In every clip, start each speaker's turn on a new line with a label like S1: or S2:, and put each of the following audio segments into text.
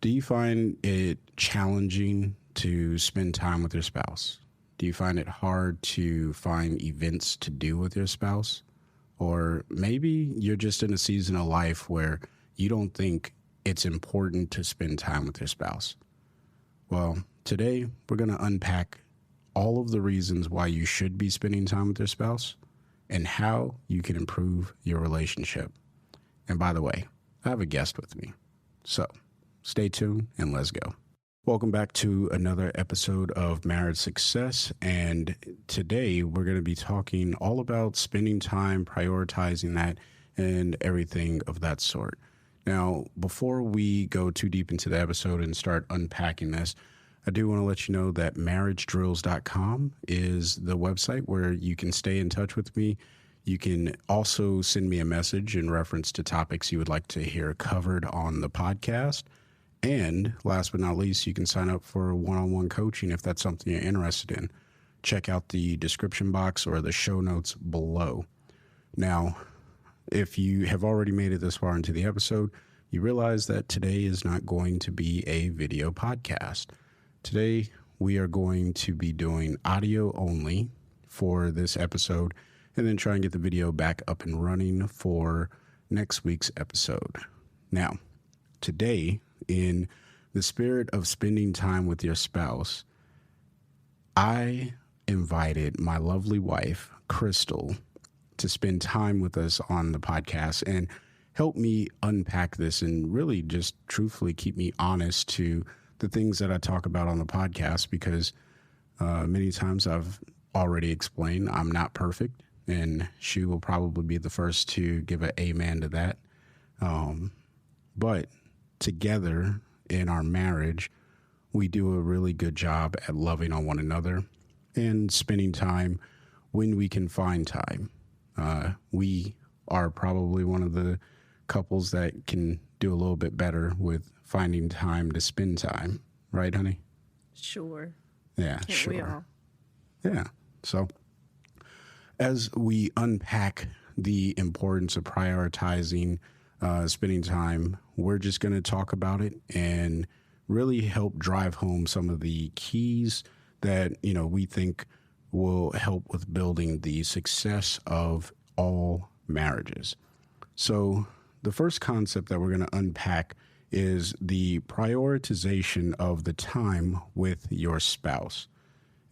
S1: Do you find it challenging to spend time with your spouse? Do you find it hard to find events to do with your spouse? Or maybe you're just in a season of life where you don't think it's important to spend time with your spouse. Well, today we're going to unpack all of the reasons why you should be spending time with your spouse and how you can improve your relationship. And by the way, I have a guest with me. So stay tuned and let's go. Welcome back to another episode of Marriage Success. And today we're going to be talking all about spending time, prioritizing that, and everything of that sort. Now, before we go too deep into the episode and start unpacking this, I do want to let you know that marriagedrills.com is the website where you can stay in touch with me. You can also send me a message in reference to topics you would like to hear covered on the podcast. And last but not least, you can sign up for one-on-one coaching if that's something you're interested in. Check out the description box or the show notes below. Now, if you have already made it this far into the episode, you realize that today is not going to be a video podcast. Today, we are going to be doing audio only for this episode and then try and get the video back up and running for next week's episode. Now, today, in the spirit of spending time with your spouse, I invited my lovely wife, Crystal, to spend time with us on the podcast and help me unpack this and really just truthfully keep me honest to the things that I talk about on the podcast, because many times I've already explained I'm not perfect, and she will probably be the first to give an amen to that. But together in our marriage, we do a really good job at loving on one another and spending time when we can find time. We are probably one of the couples that can do a little bit better with finding time to spend time. Right, honey?
S2: Sure.
S1: Yeah,
S2: Can't
S1: sure.
S2: we all?
S1: Yeah. So as we unpack the importance of prioritizing spending time, we're just going to talk about it and really help drive home some of the keys that, we think will help with building the success of all marriages. So the first concept that we're going to unpack is the prioritization of the time with your spouse.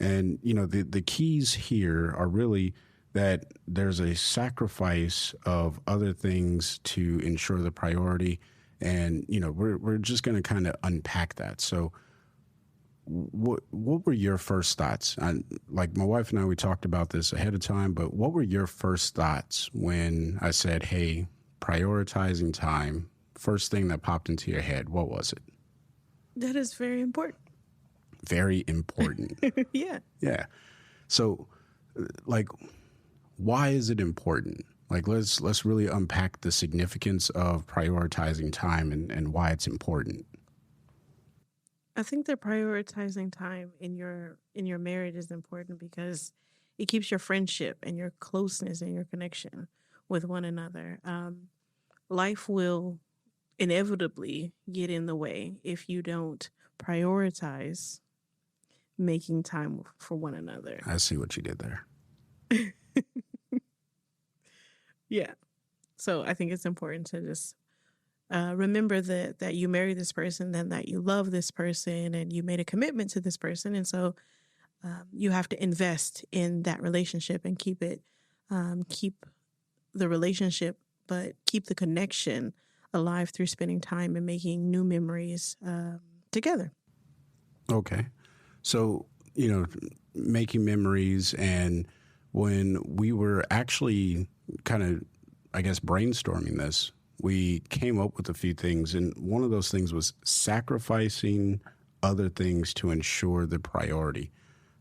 S1: And, the keys here are really that there's a sacrifice of other things to ensure the priority. And, we're just going to kind of unpack that. So what were your first thoughts? Like my wife and I, we talked about this ahead of time, but what were your first thoughts when I said, hey, prioritizing time? First thing that popped into your head, what was it?
S2: That is very important.
S1: Very important.
S2: Yeah.
S1: Yeah. So, why is it important? Let's really unpack the significance of prioritizing time and why it's important.
S2: I think that prioritizing time in your marriage is important because it keeps your friendship and your closeness and your connection with one another. Life will inevitably get in the way if you don't prioritize making time for one another.
S1: I see what you did there.
S2: Yeah. So I think it's important to just remember that you marry this person and that you love this person and you made a commitment to this person. And so you have to invest in that relationship and keep the relationship, but keep the connection alive through spending time and making new memories together.
S1: Okay. So, making memories, and when we were actually kind of, I guess, brainstorming this, we came up with a few things. And one of those things was sacrificing other things to ensure the priority.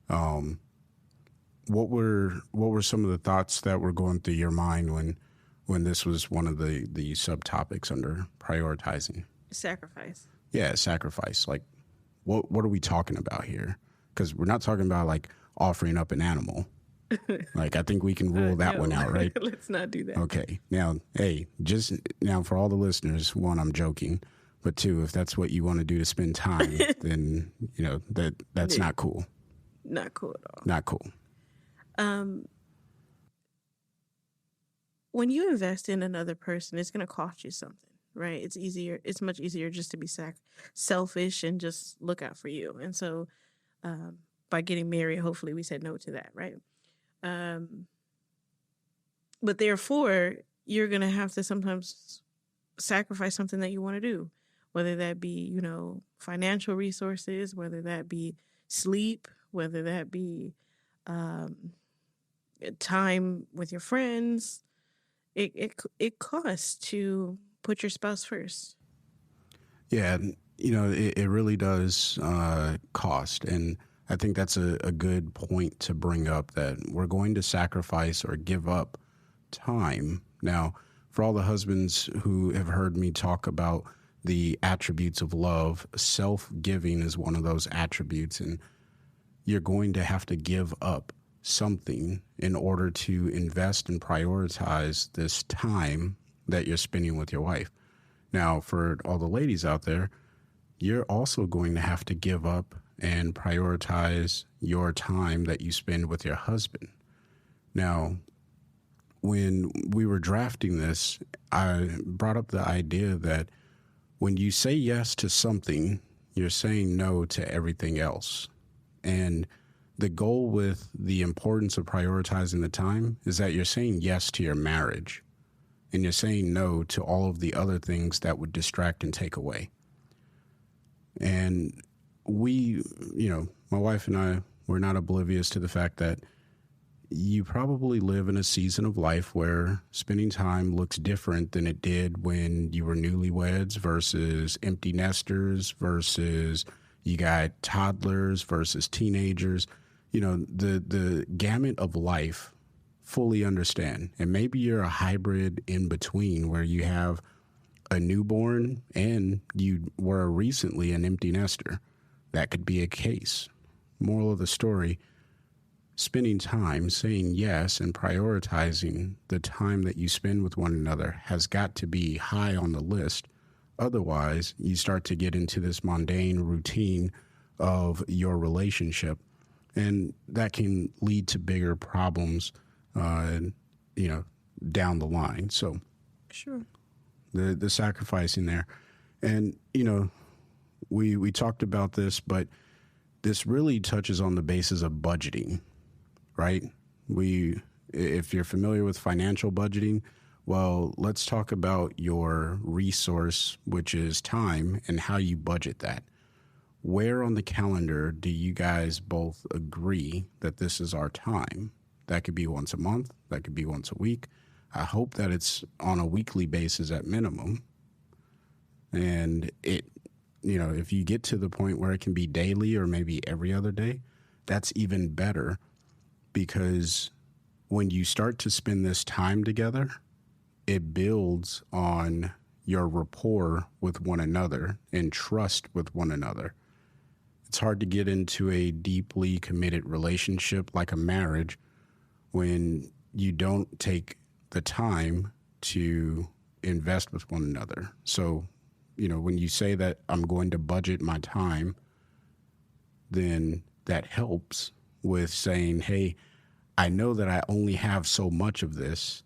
S1: What were some of the thoughts that were going through your mind when this was one of the subtopics under prioritizing?
S2: Sacrifice.
S1: Yeah, sacrifice. Like, what are we talking about here? Because we're not talking about like offering up an animal. Like, I think we can rule that one out, right?
S2: Let's not do that.
S1: Okay. Now, hey, just now for all the listeners, one, I'm joking, But two, if that's what you want to do to spend time, then that's
S2: Yeah,
S1: not cool.
S2: not cool at all.
S1: Not cool.
S2: Um, when you invest in another person, it's going to cost you something, right? It's easier. It's much easier just to be selfish and just look out for you. And so, um, by getting married, hopefully, we said no to that, right? Um, but therefore, you're going to have to sometimes sacrifice something that you want to do, whether that be, financial resources, whether that be sleep, whether that be um, time with your friends. It costs to put your spouse first.
S1: Yeah, it really does cost. And I think that's a good point to bring up, that we're going to sacrifice or give up time. Now, for all the husbands who have heard me talk about the attributes of love, self-giving is one of those attributes. And you're going to have to give up something in order to invest and prioritize this time that you're spending with your wife. Now, for all the ladies out there, you're also going to have to give up and prioritize your time that you spend with your husband. Now, when we were drafting this, I brought up the idea that when you say yes to something, you're saying no to everything else. And the goal with the importance of prioritizing the time is that you're saying yes to your marriage, and you're saying no to all of the other things that would distract and take away. And we, my wife and I, we're not oblivious to the fact that you probably live in a season of life where spending time looks different than it did when you were newlyweds versus empty nesters versus you got toddlers versus teenagers. The gamut of life, fully understand. And maybe you're a hybrid in between where you have a newborn and you were recently an empty nester. That could be a case. Moral of the story, spending time, saying yes, and prioritizing the time that you spend with one another has got to be high on the list. Otherwise, you start to get into this mundane routine of your relationship, and that can lead to bigger problems, down the line. So,
S2: Sure.
S1: the sacrificing there, and we talked about this, but this really touches on the basis of budgeting, right? If you're familiar with financial budgeting, well, let's talk about your resource, which is time, and how you budget that. Where on the calendar do you guys both agree that this is our time? That could be once a month. That could be once a week. I hope that it's on a weekly basis at minimum. And if you get to the point where it can be daily or maybe every other day, that's even better, because when you start to spend this time together, it builds on your rapport with one another and trust with one another. It's hard to get into a deeply committed relationship like a marriage when you don't take the time to invest with one another. So, when you say that I'm going to budget my time, then that helps with saying, hey, I know that I only have so much of this,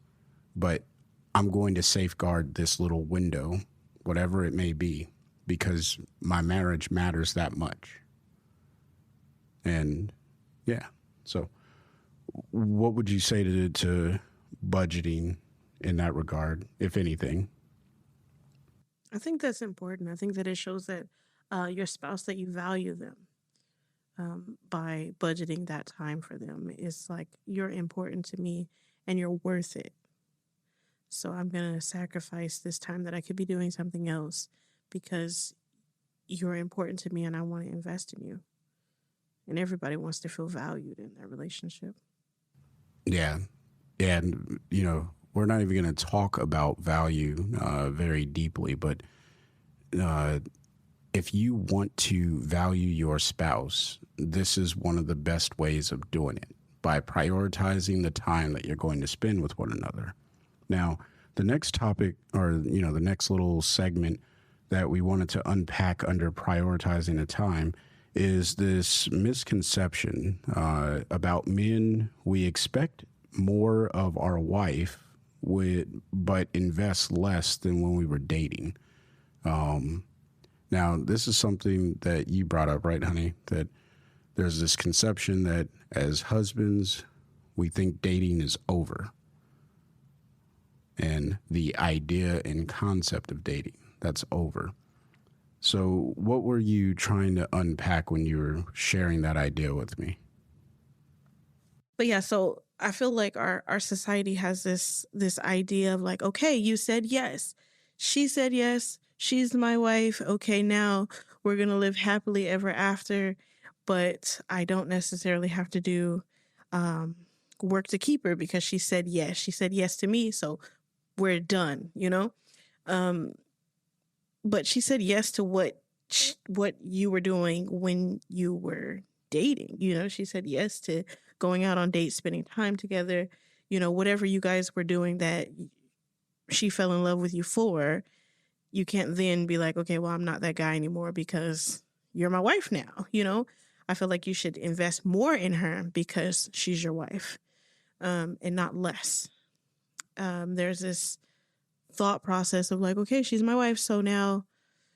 S1: but I'm going to safeguard this little window, whatever it may be, because my marriage matters that much. And yeah, so what would you say to budgeting in that regard, if anything?
S2: I think that's important. I think that it shows that your spouse, that you value them, by budgeting that time for them. It's like, you're important to me and you're worth it. So I'm going to sacrifice this time that I could be doing something else because you're important to me and I want to invest in you. And everybody wants to feel valued in their relationship.
S1: Yeah. And, we're not even going to talk about value very deeply, but if you want to value your spouse, this is one of the best ways of doing it, by prioritizing the time that you're going to spend with one another. Now, the next topic, or, the next little segment that we wanted to unpack under prioritizing the time is this misconception about men. We expect more of our wife, but invest less than when we were dating. Now, this is something that you brought up, right, honey? That there's this conception that as husbands, we think dating is over. And the idea and concept of dating, that's over. So what were you trying to unpack when you were sharing that idea with me?
S2: But yeah, so I feel like our society has this idea of like, okay, you said yes. She said yes. She's my wife. Okay, now we're going to live happily ever after, but I don't necessarily have to do um work to keep her because she said yes. She said yes to me, so we're done, you know? Um but she said yes to what you were doing when you were dating. You know, she said yes to going out on dates, spending time together, you know, whatever you guys were doing that she fell in love with you for. You can't then be like, okay, well, I'm not that guy anymore because you're my wife now, you know? I feel like you should invest more in her because she's your wife, and not less. There's this thought process of like, okay, she's my wife, so now,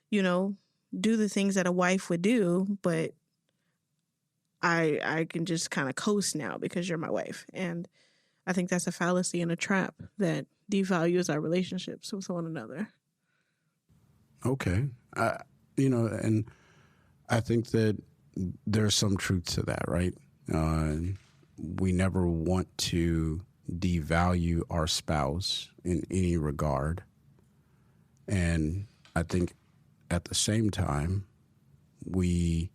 S2: you know, do the things that a wife would do, but I can just kind of coast now because you're my wife. And I think that's a fallacy and a trap that devalues our relationships with one another.
S1: Okay. And I think that there's some truth to that, right? Uh, we never want to devalue our spouse in any regard. And I think at the same time, we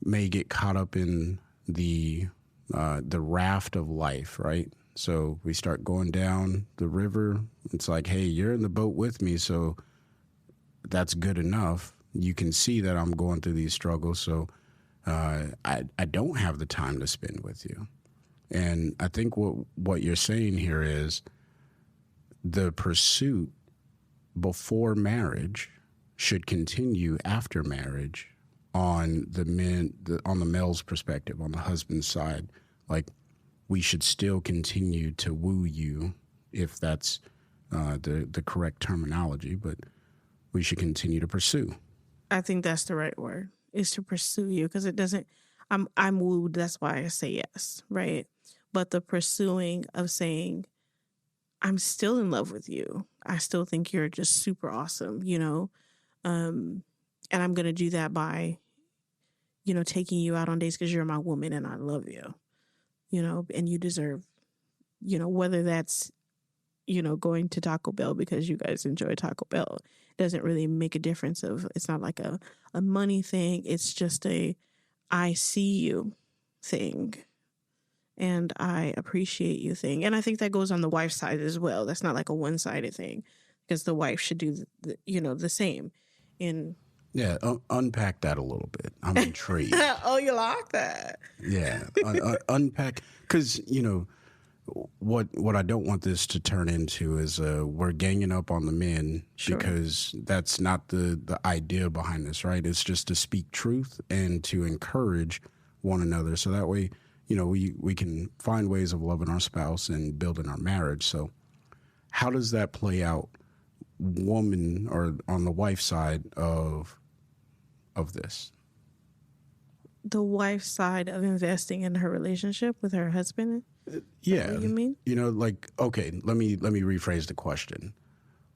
S1: may get caught up in the raft of life, right? So we start going down the river. It's like, hey, you're in the boat with me, so that's good enough. You can see that I'm going through these struggles, so I don't have the time to spend with you. And I think what you're saying here is the pursuit before marriage should continue after marriage on on the male's perspective, on the husband's side. Like, we should still continue to woo you, if that's the correct terminology, but we should continue to pursue.
S2: I think that's the right word, is to pursue you, because it doesn't. I'm wooed. That's why I say yes, right? But the pursuing of saying I'm still in love with you. I still think you're just super awesome, you know. Um, and I'm gonna do that by, you know, taking you out on dates because you're my woman and I love you, you know, and you deserve, you know, whether that's, you know, going to Taco Bell because you guys enjoy Taco Bell. It doesn't really make a difference. It's not like a money thing. It's just a I see you thing and I appreciate you thing. And I think that goes on the wife's side as well. That's not like a one-sided thing, because the wife should do you know, the same. In
S1: Yeah, unpack that a little bit. I'm intrigued.
S2: Oh, you like that?
S1: Yeah, unpack, because what I don't want this to turn into is we're ganging up on the men. Sure. Because that's not the idea behind this, right? It's just to speak truth and to encourage one another, so that way, we can find ways of loving our spouse and building our marriage. So how does that play out, woman, or on the wife side of this?
S2: The wife's side of investing in her relationship with her husband?
S1: Yeah.
S2: What you mean?
S1: Okay, let me rephrase the question.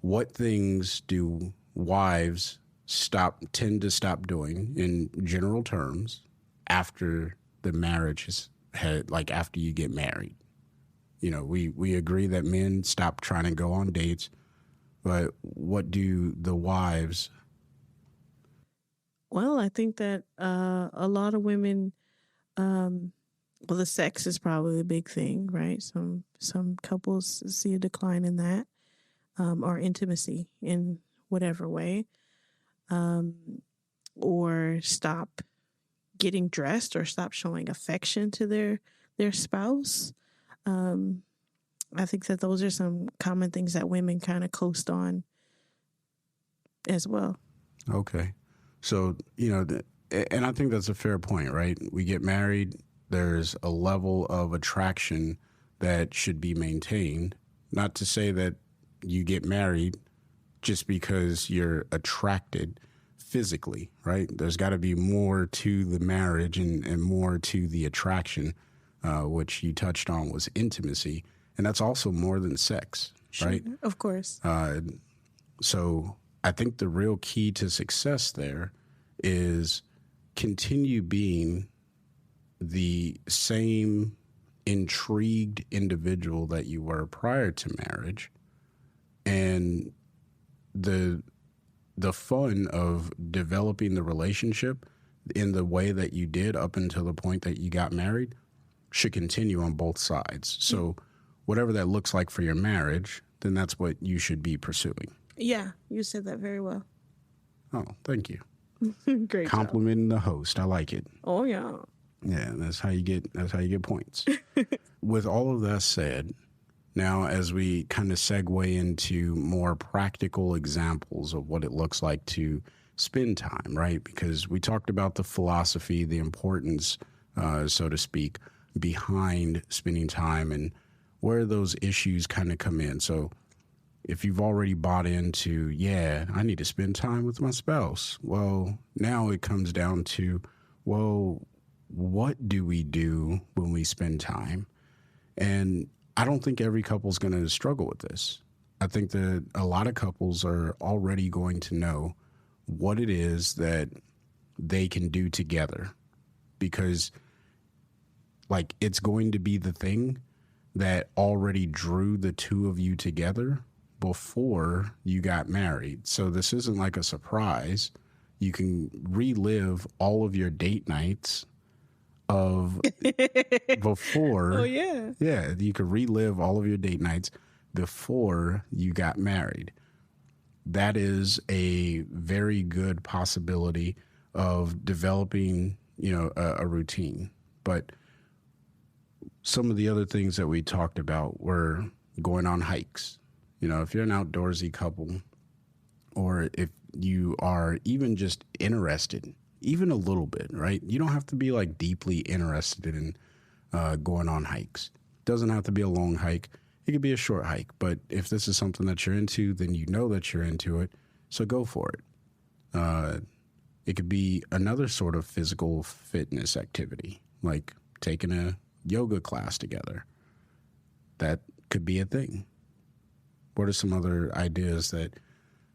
S1: What things do wives tend to stop doing in general terms after the marriage is had, like after you get married? We agree that men stop trying to go on dates, but what do the wives?
S2: Well, I think that a lot of women, well, the sex is probably a big thing, right? Some couples see a decline in that, or intimacy in whatever way, um, or stop getting dressed or stop showing affection to their spouse. Um, I think that those are some common things that women kind of coast on as well.
S1: Okay. So, and I think that's a fair point, right? We get married, there's a level of attraction that should be maintained. Not to say that you get married just because you're attracted physically, right? There's got to be more to the marriage and more to the attraction, which you touched on was intimacy. And that's also more than sex,
S2: Sure,
S1: right?
S2: of course.
S1: So I think the real key to success there is continue being the same intrigued individual that you were prior to marriage, and the fun of developing the relationship in the way that you did up until the point that you got married should continue on both sides. So whatever that looks like for your marriage, then that's what you should be pursuing.
S2: Yeah, you said that very well.
S1: Oh, thank you.
S2: Great
S1: Complimenting the host. I like it.
S2: Oh, yeah.
S1: Yeah, that's how you get points. With all of that said, now as we kind of segue into more practical examples of what it looks like to spend time, right? Because we talked about the philosophy, the importance, so to speak, behind spending time and where those issues kind of come in. So if you've already bought into, yeah, I need to spend time with my spouse, well, now it comes down to, well, what do we do when we spend time? And I don't think every couple's going to struggle with this. I think that a lot of couples are already going to know what it is that they can do together, because like it's going to be the thing that already drew the two of you together before you got married. So this isn't like a surprise. You can relive all of your date nights of before.
S2: Oh, yeah.
S1: Yeah, you could relive all of your date nights before you got married. That is a very good possibility of developing, a routine. But some of the other things that we talked about were going on hikes. If you're an outdoorsy couple, or if you are even just interested, even a little bit, right? You don't have to be like deeply interested in going on hikes. It doesn't have to be a long hike. It could be a short hike. But if this is something that you're into, then you know that you're into it. So go for it. It could be another sort of physical fitness activity, like taking a yoga class together. That could be a thing. What are some other ideas that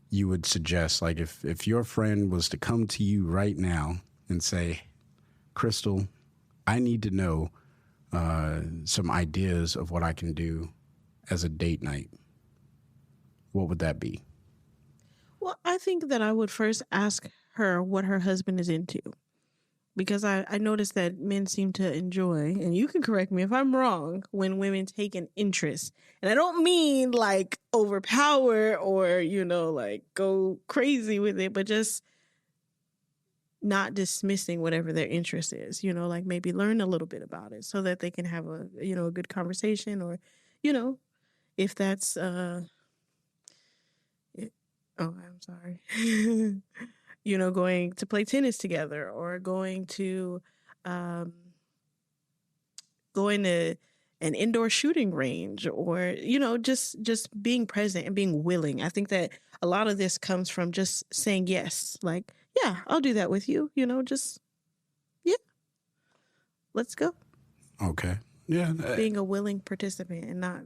S1: you would suggest? Like if your friend was to come to you right now and say, Crystal, I need to know some ideas of what I can do as a date night, what would that be?
S2: Well, I think that I would first ask her what her husband is into, because I noticed that men seem to enjoy, and you can correct me if I'm wrong, when women take an interest. And I don't mean like overpower or, like go crazy with it, but just not dismissing whatever their interest is, like maybe learn a little bit about it so that they can have a good conversation, or, if that's, I'm sorry. Going to play tennis together, or going to an indoor shooting range, or, just being present and being willing. I think that a lot of this comes from just saying yes. Like, yeah, I'll do that with you, yeah, let's go.
S1: Okay. Yeah.
S2: Being a willing participant and not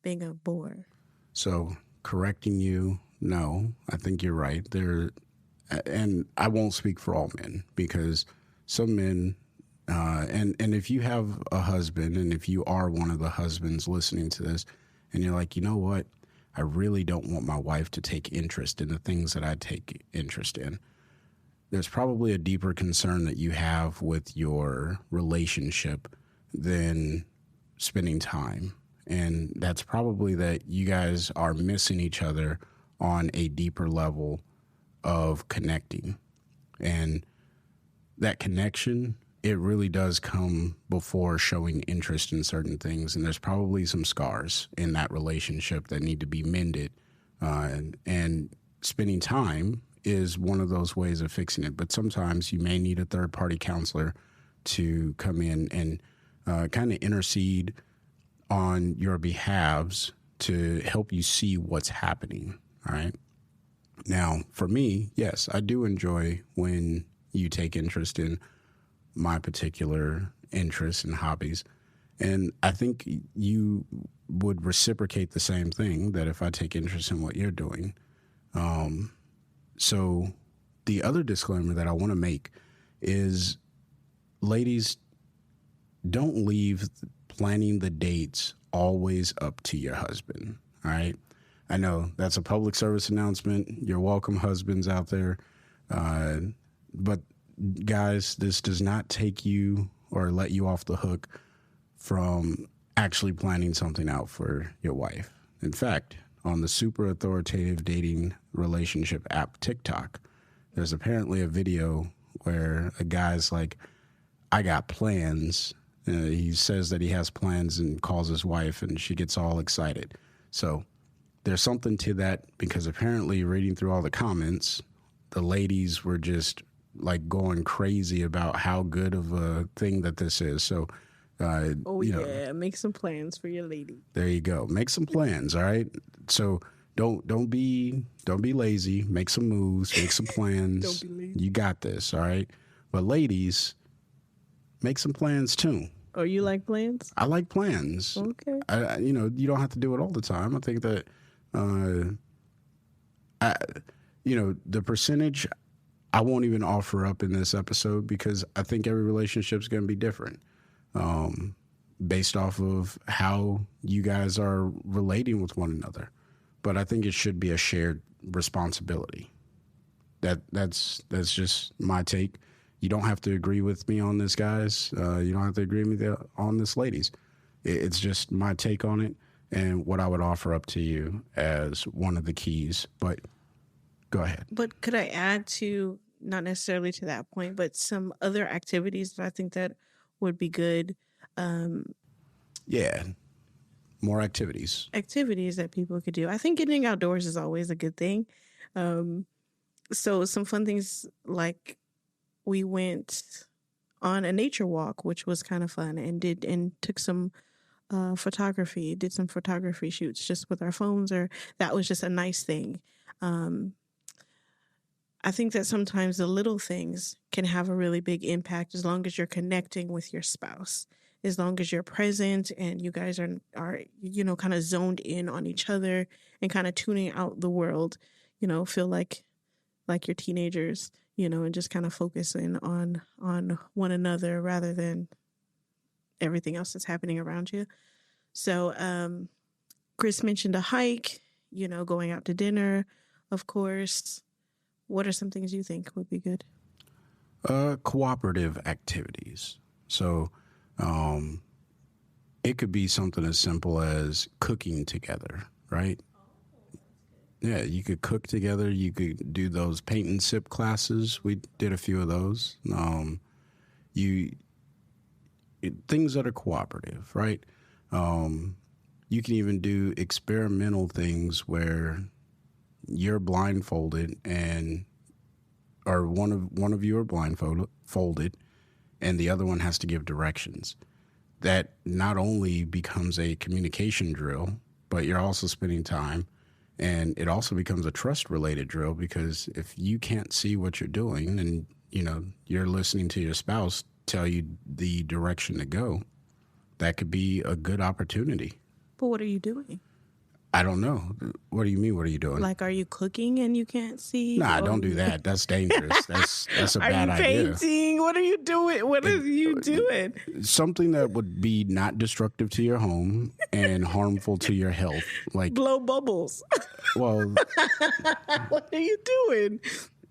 S2: being a bore.
S1: So correcting you, no, I think you're right. And I won't speak for all men, because some men, and if you have a husband, and if you are one of the husbands listening to this, and you're like, you know what, I really don't want my wife to take interest in the things that I take interest in, there's probably a deeper concern that you have with your relationship than spending time. And that's probably that you guys are missing each other on a deeper level of connecting. And that connection, it really does come before showing interest in certain things. And there's probably some scars in that relationship that need to be mended. And spending time is one of those ways of fixing it. But sometimes you may need a third party counselor to come in and kind of intercede on your behalves to help you see what's happening. All right. Now, for me, yes, I do enjoy when you take interest in my particular interests and hobbies. And I think you would reciprocate the same thing, that if I take interest in what you're doing. So the other disclaimer that I want to make is, ladies, don't leave planning the dates always up to your husband. All right. I know that's a public service announcement. You're welcome, husbands out there. But guys, this does not take you or let you off the hook from actually planning something out for your wife. In fact, on the super authoritative dating relationship app TikTok, there's apparently a video where a guy's like, I got plans. He says that he has plans and calls his wife, and she gets all excited. So there's something to that, because apparently, reading through all the comments, the ladies were just like going crazy about how good of a thing that this is. So,
S2: make some plans for your lady.
S1: There you go. Make some plans. All right. So don't be lazy. Make some moves. Make some plans.
S2: Don't be lazy.
S1: You got this. All right. But ladies, make some plans too.
S2: Oh, you like plans?
S1: I like plans.
S2: Okay.
S1: You don't have to do it all the time. I think that, the percentage I won't even offer up in this episode, because I think every relationship is going to be different, based off of how you guys are relating with one another. But I think it should be a shared responsibility. That's just my take. You don't have to agree with me on this, guys. You don't have to agree with me on this, ladies. It's just my take on it and what I would offer up to you as one of the keys. But go ahead.
S2: But could I add to, not necessarily to that point, but some other activities that I think that would be good?
S1: Yeah. More activities.
S2: Activities that people could do. I think getting outdoors is always a good thing. So some fun things, like we went on a nature walk, which was kind of fun, and took some photography, did some photography shoots just with our phones, or that was just a nice thing. I think that sometimes the little things can have a really big impact, as long as you're connecting with your spouse, as long as you're present and you guys are kind of zoned in on each other and kind of tuning out the world, feel like you're teenagers, and just kind of focusing on one another rather than everything else that's happening around you. So Chris mentioned a hike, going out to dinner, of course. What are some things you think would be good?
S1: Cooperative activities. So it could be something as simple as cooking together, right? Yeah, you could cook together. You could do those paint and sip classes. We did a few of those. Things that are cooperative, right? You can even do experimental things where you're blindfolded or one of you are blindfolded, and the other one has to give directions. That not only becomes a communication drill, but you're also spending time, and it also becomes a trust-related drill, because if you can't see what you're doing and, you're listening to your spouse tell you the direction to go, that could be a good opportunity.
S2: But what are you doing?
S1: I don't know. What do you mean? What are you doing?
S2: Like, are you cooking and you can't see?
S1: Nah, don't do that. That's dangerous. That's a bad idea.
S2: Are you painting? What are you doing? What are you doing?
S1: Something that would be not destructive to your home and harmful to your health. Like
S2: blow bubbles.
S1: Well,
S2: what are you doing?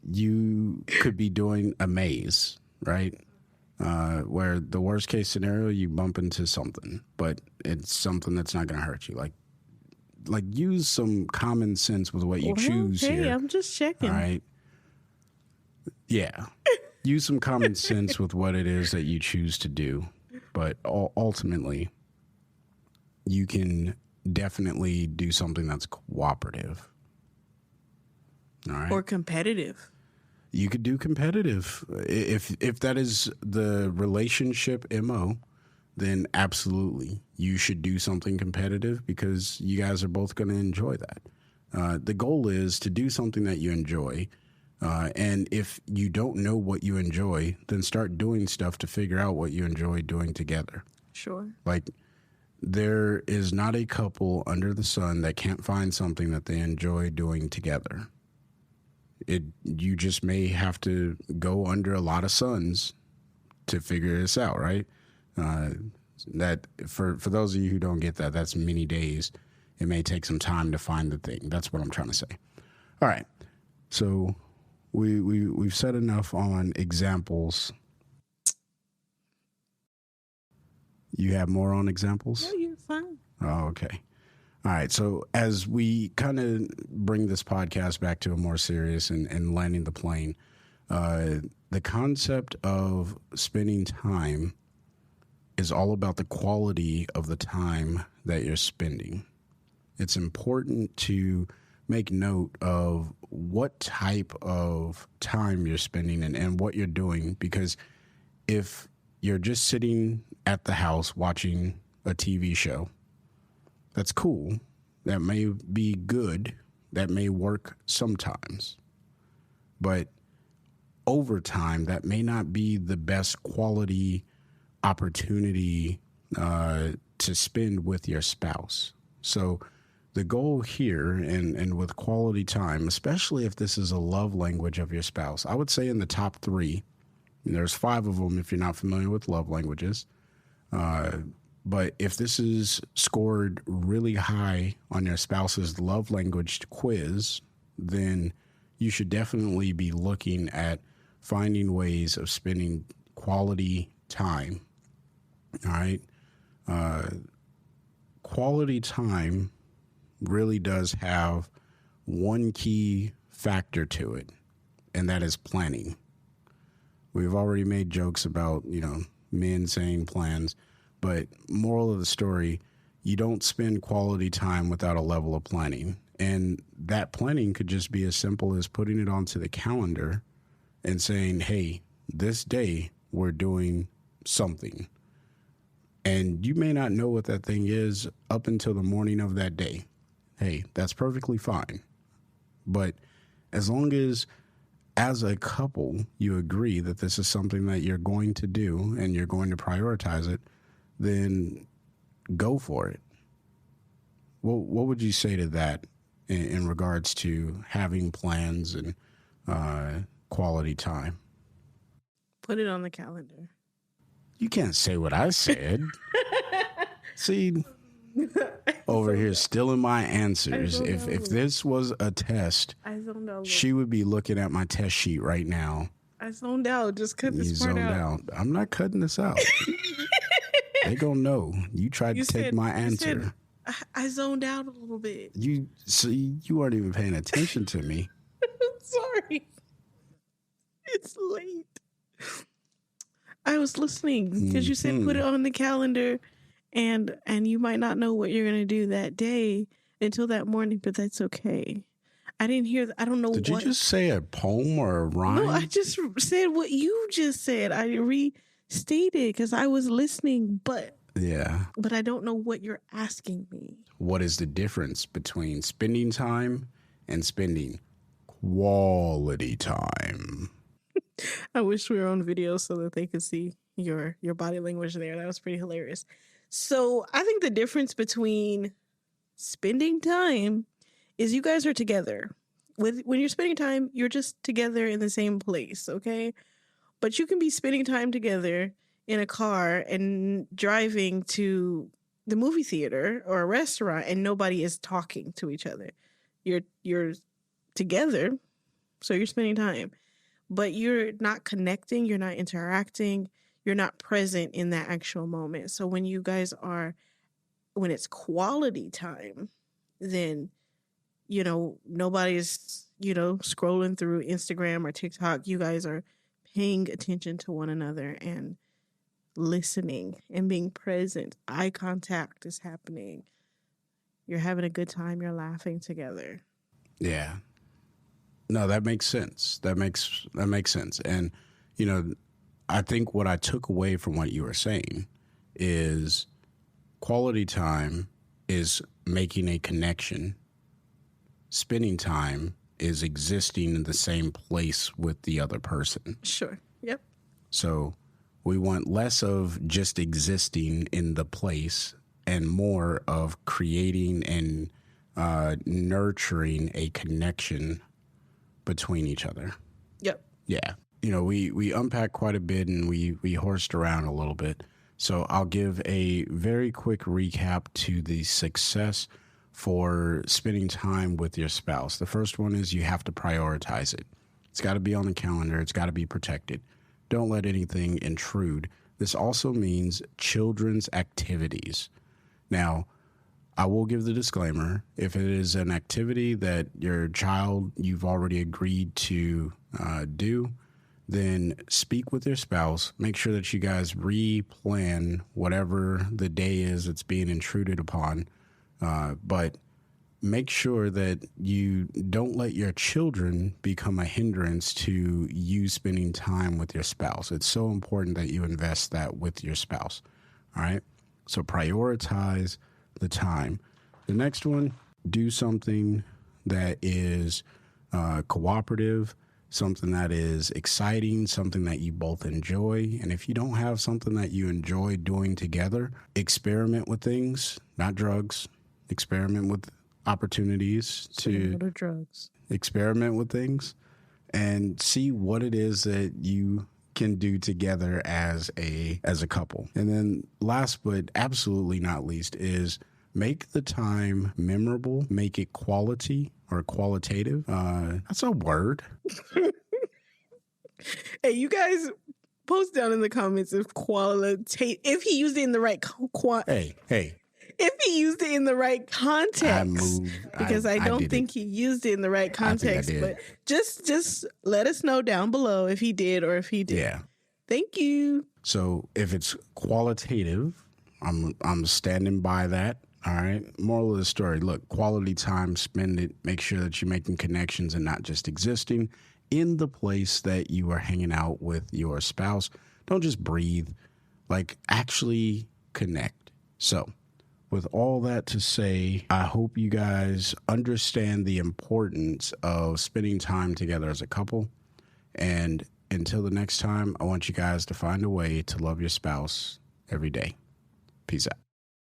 S1: You could be doing a maze, right? Where the worst case scenario, you bump into something, but it's something that's not going to hurt you. Like use some common sense with what you choose here.
S2: Hey, I'm just checking.
S1: All right. Yeah. Use some common sense with what it is that you choose to do. But ultimately, you can definitely do something that's cooperative. All right.
S2: Or competitive.
S1: You could do competitive. If that is the relationship MO, then absolutely you should do something competitive because you guys are both going to enjoy that. The goal is to do something that you enjoy. And if you don't know what you enjoy, then start doing stuff to figure out what you enjoy doing together.
S2: Sure.
S1: Like, there is not a couple under the sun that can't find something that they enjoy doing together. You just may have to go under a lot of suns to figure this out, right? That for those of you who don't get that, that's many days. It may take some time to find the thing. That's what I'm trying to say. All right, so we've said enough on examples. You have more on examples?
S2: No, you're fine.
S1: Oh, okay. All right. So as we kind of bring this podcast back to a more serious and landing the plane, the concept of spending time is all about the quality of the time that you're spending. It's important to make note of what type of time you're spending and what you're doing, because if you're just sitting at the house watching a TV show, that's cool. That may be good. That may work sometimes. But over time, that may not be the best quality opportunity to spend with your spouse. So the goal here and with quality time, especially if this is a love language of your spouse, I would say in the top 3, and there's 5 of them if you're not familiar with love languages, but if this is scored really high on your spouse's love language quiz, then you should definitely be looking at finding ways of spending quality time. All right. Quality time really does have one key factor to it, and that is planning. We've already made jokes about, men saying plans. But moral of the story, you don't spend quality time without a level of planning. And that planning could just be as simple as putting it onto the calendar and saying, hey, this day we're doing something. And you may not know what that thing is up until the morning of that day. Hey, that's perfectly fine. But as long as a couple you agree that this is something that you're going to do and you're going to prioritize it, then go for it. What would you say to that in regards to having plans and quality time?
S2: Put it on the calendar.
S1: You can't say what I said. See, over here stealing my answers. If this was a test, she would be looking at my test sheet right now.
S2: I zoned out. Just cut this part out.
S1: I'm not cutting this out. They gonna know you tried to take my answer.
S2: I zoned out a little bit.
S1: You weren't even paying attention to me.
S2: Sorry. It's late. I was listening because you said put it on the calendar, and you might not know what you're gonna do that day until that morning, but that's okay. I didn't hear. I don't know.
S1: Did you just say a poem or a rhyme?
S2: No, I just said what you just said. I restated because I was listening, but I don't know what you're asking me.
S1: What is the difference between spending time and spending quality time?
S2: I wish we were on video so that they could see your body language there. That was pretty hilarious. So I think the difference between spending time is you guys are together. When you're spending time, you're just together in the same place, okay? But you can be spending time together in a car and driving to the movie theater or a restaurant and nobody is talking to each other. You're together, so you're spending time. But you're not connecting, you're not interacting, you're not present in that actual moment. So when it's quality time, then, nobody's, scrolling through Instagram or TikTok. You guys are paying attention to one another and listening and being present. Eye contact is happening. You're having a good time. You're laughing together.
S1: Yeah. No, that makes sense. That makes sense. And you know, I think what I took away from what you were saying is quality time is making a connection. Spending time is existing in the same place with the other person.
S2: Sure. Yep.
S1: So we want less of just existing in the place and more of creating and nurturing a connection between each other.
S2: Yep.
S1: Yeah. You know, we unpacked quite a bit and we horsed around a little bit. So I'll give a very quick recap to the success for spending time with your spouse. The first one is you have to prioritize it. It's got to be on the calendar. It's got to be protected. Don't let anything intrude. This also means children's activities. Now, I will give the disclaimer. If it is an activity that your child, you've already agreed to do, then speak with your spouse. Make sure that you guys replan whatever the day is that's being intruded upon. But make sure that you don't let your children become a hindrance to you spending time with your spouse. It's so important that you invest that with your spouse. All right. So prioritize the time. The next one, do something that is cooperative, something that is exciting, something that you both enjoy. And if you don't have something that you enjoy doing together, experiment with things, not drugs. Experiment with opportunities to
S2: drugs.
S1: Experiment with things and see what it is that you can do together as a couple. And then last but absolutely not least is make the time memorable, make it quality or qualitative. That's a word.
S2: Hey, you guys post down in the comments if qualitative, if he used it in the right
S1: Hey.
S2: If he used it in the right context, because I don't think he used it in the right context. But just let us know down below if he did or if he did.
S1: Yeah.
S2: Thank you.
S1: So if it's qualitative, I'm standing by that. All right. Moral of the story: look, quality time, spend it. Make sure that you're making connections and not just existing in the place that you are hanging out with your spouse. Don't just breathe. Like, actually connect. So, with all that to say, I hope you guys understand the importance of spending time together as a couple. And until the next time, I want you guys to find a way to love your spouse every day. Peace out.